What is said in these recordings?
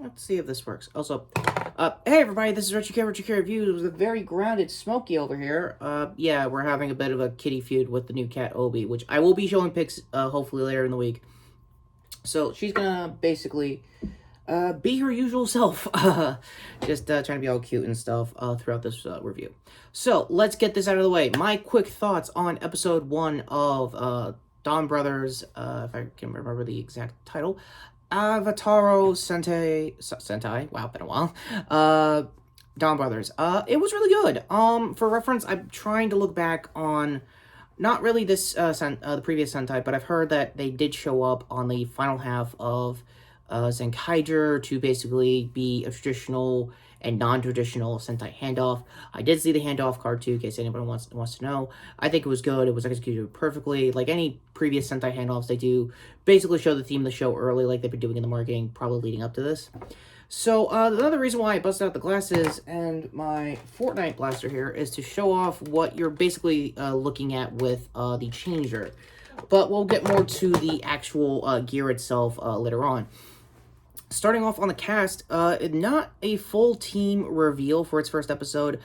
let's see if this works. Also, hey everybody, this is Retrokid Reviews with a very grounded Smokey over here. Yeah, we're having a bit of a kitty feud with the new cat Obi, which I will be showing pics, hopefully later in the week. So, she's gonna basically, be her usual self. Just, trying to be all cute and stuff, throughout this, review. So, let's get this out of the way. My quick thoughts on episode 1 of, Donbrothers, if I can remember the exact title. Avataro Sentai, wow, been a while. Donbrothers. It was really good. For reference, I'm trying to look back on not really this the previous Sentai, but I've heard that they did show up on the final half of gokaiger to basically be a traditional and non-traditional Sentai handoff. I did see the handoff card too, in case anyone wants to know. I think it was good. It was executed perfectly. Like any previous Sentai handoffs, they do basically show the theme of the show early, like they've been doing in the marketing, probably leading up to this. So, another reason why I busted out the glasses and my Fortnite blaster here is to show off what you're basically looking at with the changer. But we'll get more to the actual gear itself later on. Starting off on the cast, not a full team reveal for its first episode,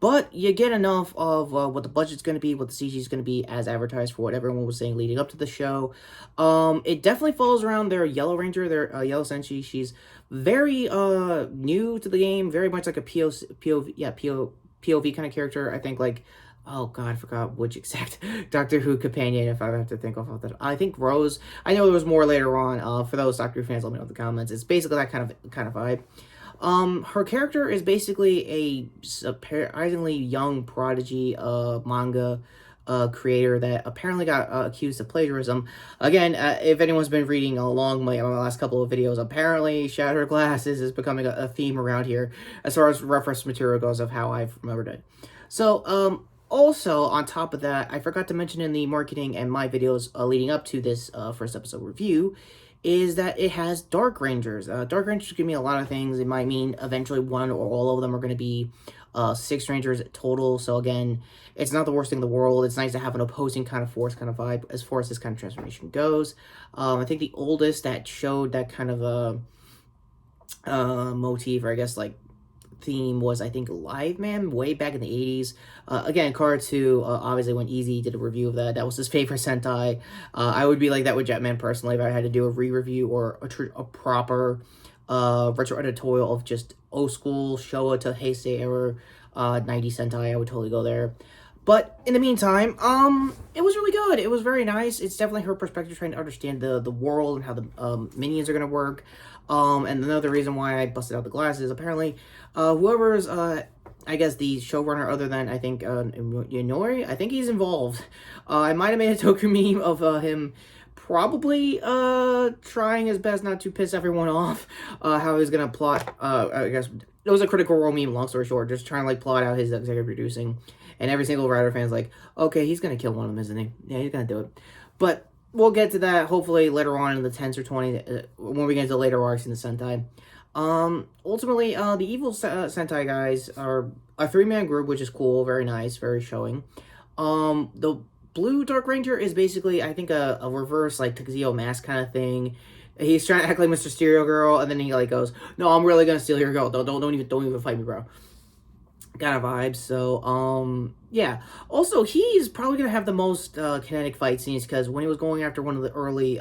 but you get enough of what the budget's going to be, what the CG is going to be as advertised for what everyone was saying leading up to the show. It definitely falls around their Yellow Ranger, their Yellow Senshi. She's very new to the game, very much like a POV kind of character. I think like, oh god, I forgot which exact Doctor Who companion, if I have to think of that. I think Rose. I know there was more later on. For those Doctor Who fans, let me know in the comments. It's basically that kind of vibe. Her character is basically a surprisingly young prodigy manga creator that apparently got accused of plagiarism. Again, if anyone's been reading along my last couple of videos, apparently Shattered Glasses is becoming a theme around here as far as reference material goes of how I've remembered it. So, also, on top of that, I forgot to mention in the marketing and my videos leading up to this first episode review, is that it has Dark Rangers. Dark Rangers give me a lot of things. It might mean eventually one or all of them are going to be 6 Rangers total. So again, it's not the worst thing in the world. It's nice to have an opposing kind of force kind of vibe as far as this kind of transformation goes. I think the oldest that showed that kind of motif, or I guess like theme, was I think Live Man way back in the 80s. Again, Karatsu obviously went easy, did a review of that. That was his favorite Sentai. I would be like that with Jetman personally if I had to do a re-review or a proper retro editorial of just old school Showa to Heisei era 90 Sentai. I would totally go there. But in the meantime, it was really good. It was very nice. It's definitely her perspective trying to understand the world and how the minions are going to work. And another reason why I busted out the glasses, apparently, whoever's, I guess the showrunner other than, I think, Inori, I think he's involved. I might have made a Toku meme of him probably trying his best not to piss everyone off, how he's going to plot, I guess, it was a Critical Role meme, long story short, just trying to, like, plot out his executive producing. And every single writer fan's like, okay, he's going to kill one of them, isn't he? Yeah, he's going to do it. But we'll get to that, hopefully, later on in the 10s or 20s, when we get into later arcs in the Sentai. Ultimately, the evil Sentai guys are a 3-man group, which is cool, very nice, very showing. The blue Dark Ranger is basically, I think, a reverse, like, Tuxedo Mask kind of thing. He's trying to act like Mr. Stereo Girl, and then he, like, goes, no, I'm really gonna steal your girl, don't even fight me, bro. Kind of vibes. So yeah, also he's probably gonna have the most kinetic fight scenes, because when he was going after one of the early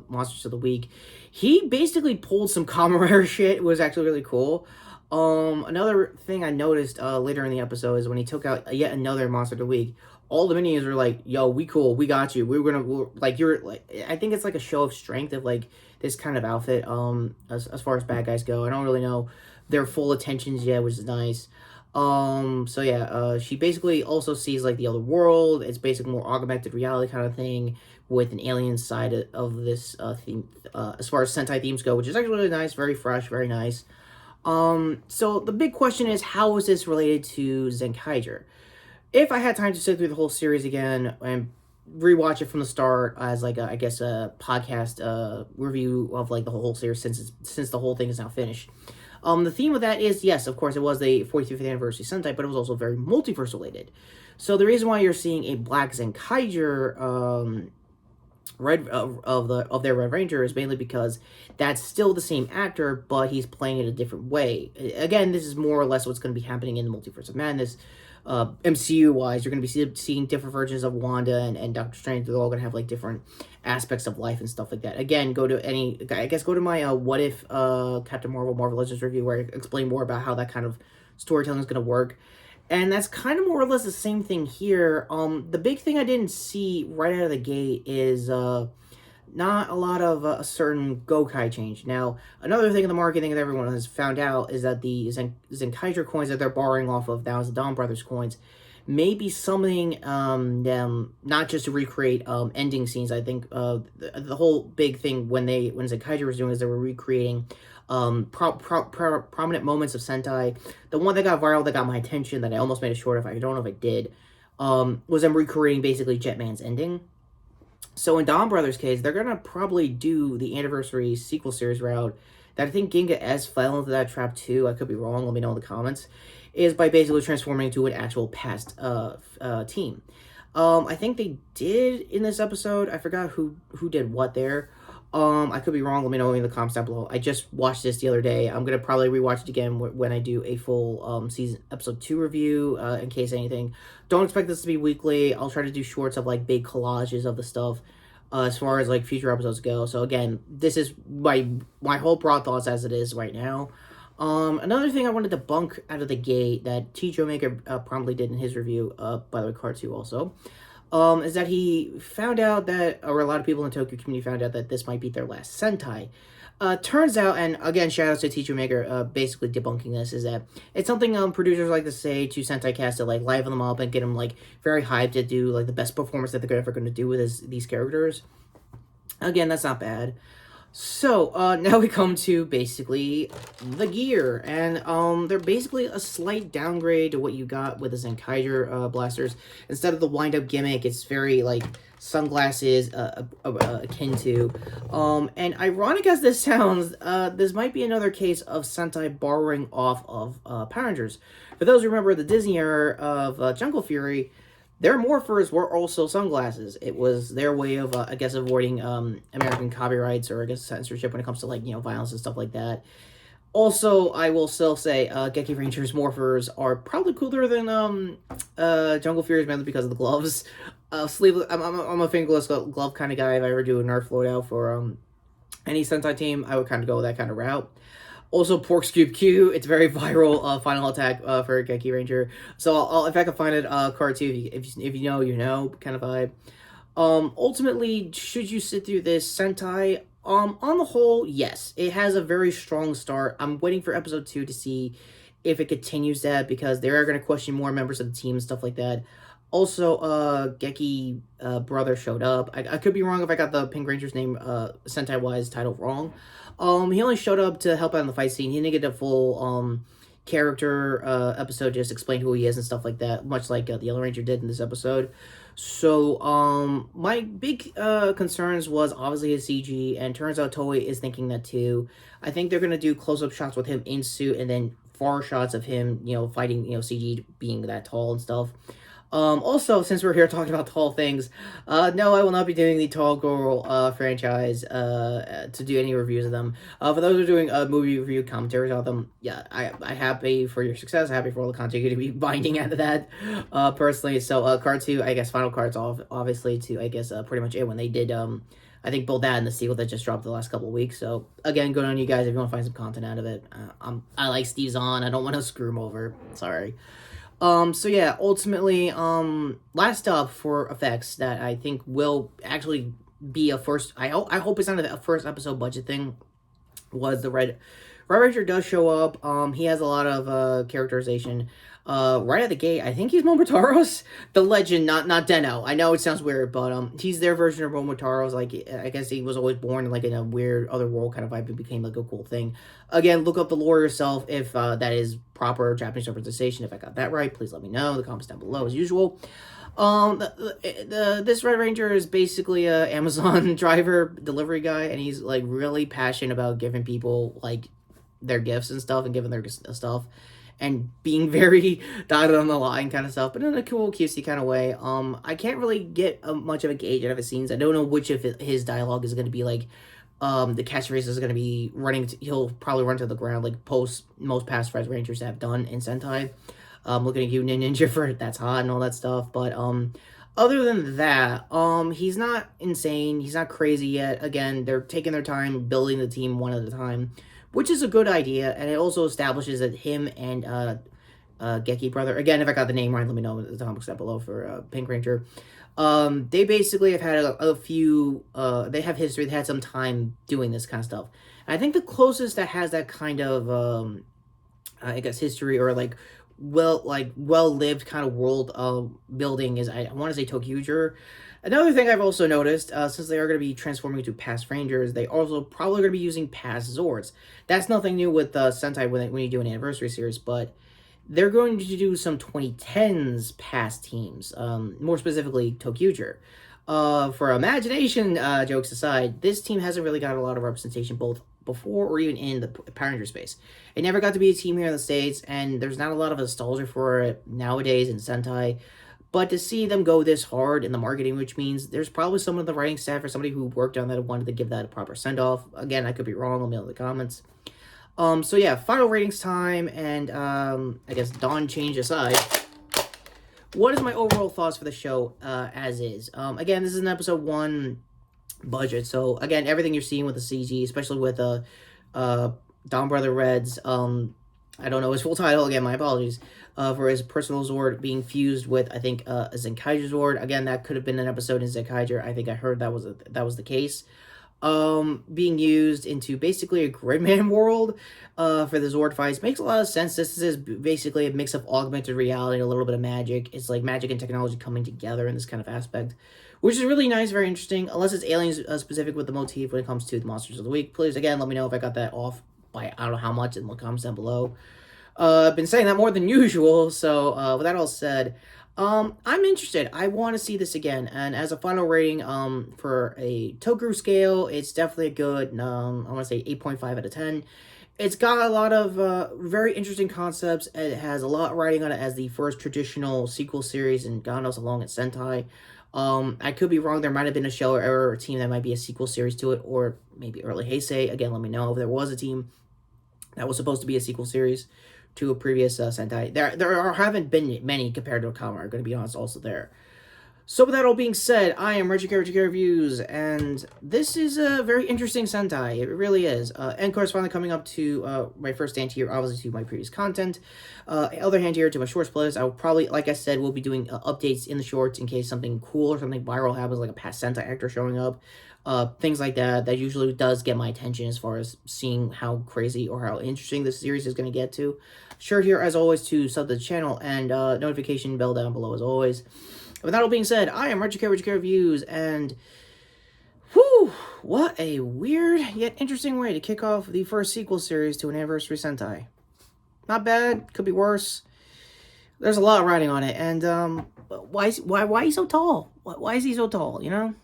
monsters of the week, he basically pulled some Kamen Rider shit. It was actually really cool. Another thing I noticed later in the episode is when he took out yet another monster of the week, all the minions were like, yo, we cool, we got you, we're like, you're like, I think it's like a show of strength of like this kind of outfit as far as bad guys go. I don't really know their full attentions yet, which is nice. So yeah, she basically also sees, like, the other world. It's basically more augmented reality kind of thing with an alien side of this, theme, as far as Sentai themes go, which is actually really nice, very fresh, very nice. So the big question is, how is this related to gokaiger? If I had time to sit through the whole series again and rewatch it from the start as, like, I guess a podcast, review of, like, the whole series since the whole thing is now finished. The theme of that is, yes, of course, it was the 45th anniversary Sentai, but it was also very multiverse related. So the reason why you're seeing a black gokaiger of their Red Ranger is mainly because that's still the same actor, but he's playing it a different way. Again, this is more or less what's going to be happening in the Multiverse of Madness. MCU wise, you're going to be seeing different versions of Wanda and Doctor Strange. They're all going to have like different aspects of life and stuff like that. Again, go to my What If Captain Marvel Legends review, where I explain more about how that kind of storytelling is going to work. And that's kind of more or less the same thing here. The big thing I didn't see right out of the gate is not a lot of a certain Gokai change. Now, another thing in the marketing that everyone has found out is that the Zenkaiger coins that they're borrowing off of now as the Donbrothers coins may be summoning them not just to recreate ending scenes. I think the whole big thing when Zenkaiger was doing is they were recreating prominent moments of Sentai. The one that got viral that got my attention that I almost made a short of, I don't know if I did, was them recreating basically Jetman's ending. So in Donbrothers' case, they're going to probably do the anniversary sequel series route that I think Ginga S fell into that trap too. I could be wrong. Let me know in the comments. Is by basically transforming into an actual past team. I think they did in this episode. I forgot who did what there. I could be wrong. Let me know in the comments down below. I just watched this the other day. I'm going to probably rewatch it again when I do a full season episode 2 review, in case anything. Don't expect this to be weekly. I'll try to do shorts of like big collages of the stuff as far as like future episodes go. So again, this is my whole broad thoughts as it is right now. Another thing I wanted to bunk out of the gate that T.J. Maker promptly did in his review, by the way, Card 2 also, is that he found out that, or a lot of people in the Toku community found out that this might be their last Sentai. Turns out, and again, shout out to Teacher Maker, basically debunking this, is that it's something producers like to say to Sentai cast to like liven them up and get them like very hyped to do like the best performance that they're ever going to do with these characters. Again, that's not bad. So, now we come to basically the gear, and they're basically a slight downgrade to what you got with the Zenkaiger blasters. Instead of the wind-up gimmick, it's very, like, sunglasses akin to. And ironic as this sounds, this might be another case of Sentai borrowing off of Power Rangers. For those who remember the Disney era of Jungle Fury, their morphers were also sunglasses. It was their way of, I guess, avoiding American copyrights or, I guess, censorship when it comes to, like, violence and stuff like that. Also, I will still say Geki Ranger's morphers are probably cooler than Jungle Fury's, mainly because of the gloves. Sleeveless. I'm a fingerless glove kind of guy. If I ever do a Nerf loadout for any Sentai team, I would kind of go that kind of route. Also, Pork Scoop Q, it's very viral final attack for Geki Ranger. So I'll if I can find it, Card 2, if you know, you know, kind of vibe. Ultimately, should you sit through this Sentai? On the whole, yes. It has a very strong start. I'm waiting for episode 2 to see if it continues that, because they are going to question more members of the team and stuff like that. Also, Geki brother showed up. I could be wrong if I got the Pink Ranger's name, Sentai-wise title wrong. He only showed up to help out in the fight scene. He didn't get a full character episode, just explain who he is and stuff like that, much like the Yellow Ranger did in this episode. So, my big concerns was obviously his CG, and turns out Toei is thinking that too. I think they're going to do close-up shots with him in suit, and then far shots of him, fighting, CG being that tall and stuff. Also, since we're here talking about tall things, no, I will not be doing the Tall Girl franchise to do any reviews of them. For those who are doing movie review commentaries on them, yeah, I'm happy for your success, happy for all the content you're going to be binding out of that, personally. So, Card 2, I guess, Final Card's obviously to, I guess, pretty much it when they did, I think both that and the sequel that just dropped the last couple of weeks. So, again, good on you guys if you want to find some content out of it. I like Steve Zahn. I don't want to screw him over. Sorry. So yeah, ultimately, last up for effects that I think will actually be a first, I hope it's not a first episode budget thing, was the Red Ranger does show up. He has a lot of, characterization. Right at the gate, I think he's Momotaro's, the legend, not Deno. I know it sounds weird, but, he's their version of Momotaro's. Like, I guess he was always born, like, in a weird other world kind of vibe. It became, like, a cool thing. Again, look up the lore yourself if, that is proper Japanese representation. If I got that right, please let me know in the comments down below, as usual. This Red Ranger is basically a Amazon driver, delivery guy, and he's, like, really passionate about giving people, like, their gifts and stuff and giving their stuff and being very dotted on the line kind of stuff, but in a cool, cutesy kind of way. I can't really get much of a gauge out of his scenes. I don't know which of his dialogue is going to be like, the catchphrase is going to be running, he'll probably run to the ground like most past Red Rangers have done in Sentai. Looking at you, Ninja, for that's hot and all that stuff, but, other than that, he's not insane, he's not crazy yet. Again, they're taking their time building the team one at a time, which is a good idea, and it also establishes that him and, Geki brother, again, if I got the name right, let me know in the comments down below for, Pink Ranger. They basically have had a few, they have history, they had some time doing this kind of stuff. And I think the closest that has that kind of, I guess, history or, like, well-lived kind of world building is, I want to say, Tokuger. Another thing I've also noticed, since they are going to be transforming into past Rangers, they also probably going to be using past Zords. That's nothing new with Sentai when you do an anniversary series, but they're going to do some 2010s past teams, more specifically Tokuger. For imagination jokes aside, this team hasn't really got a lot of representation both before or even in the Power Ranger space. It never got to be a team here in the States, and there's not a lot of nostalgia for it nowadays in Sentai. But to see them go this hard in the marketing, which means there's probably someone in the writing staff or somebody who worked on that and wanted to give that a proper send-off. Again, I could be wrong, let me know in the comments. So yeah, final ratings time, and I guess Dawn change aside. What is my overall thoughts for the show as is? Again, this is an episode 1 budget, so again, everything you're seeing with the CG, especially with Donbrothers Red's, I don't know his full title, again, my apologies, for his personal Zord being fused with, I think, a Zenkaiger Zord. Again, that could have been an episode in Zenkaiger. I think I heard that was the case. Being used into basically a Gridman world for the Zord fights makes a lot of sense. This is basically a mix of augmented reality and a little bit of magic. It's like magic and technology coming together in this kind of aspect, which is really nice, very interesting, unless it's aliens specific with the motif when it comes to the Monsters of the Week. Please, again, let me know if I got that off by I don't know how much in the comments down below. I've been saying that more than usual, so with that all said, I'm interested. I want to see this again, and as a final rating, for a Toku scale, it's definitely a good, I want to say 8.5 out of 10. It's got a lot of very interesting concepts. It has a lot riding on it as the first traditional sequel series, and God knows how long it's Sentai. I could be wrong. There might have been a show or a team that might be a sequel series to it, or maybe early Heisei. Again, let me know if there was a team that was supposed to be a sequel series to a previous Sentai. Haven't been many compared to Akama, I'm going to be honest, also there. So with that all being said, I am Retrokid Reviews, and this is a very interesting Sentai. It really is. Encore is finally coming up to my first hand here, obviously to my previous content. Other hand here to my shorts playlist. I will probably, like I said, we'll be doing updates in the shorts in case something cool or something viral happens, like a past Sentai actor showing up. Things like that. That usually does get my attention as far as seeing how crazy or how interesting this series is going to get to. Sure here, as always, to sub to the channel and notification bell down below as always. With that all being said, I am Retrokid Reviews, and whew, what a weird yet interesting way to kick off the first sequel series to an anniversary Sentai. Not bad, could be worse. There's a lot riding on it, and why is he so tall? Why is he so tall, you know?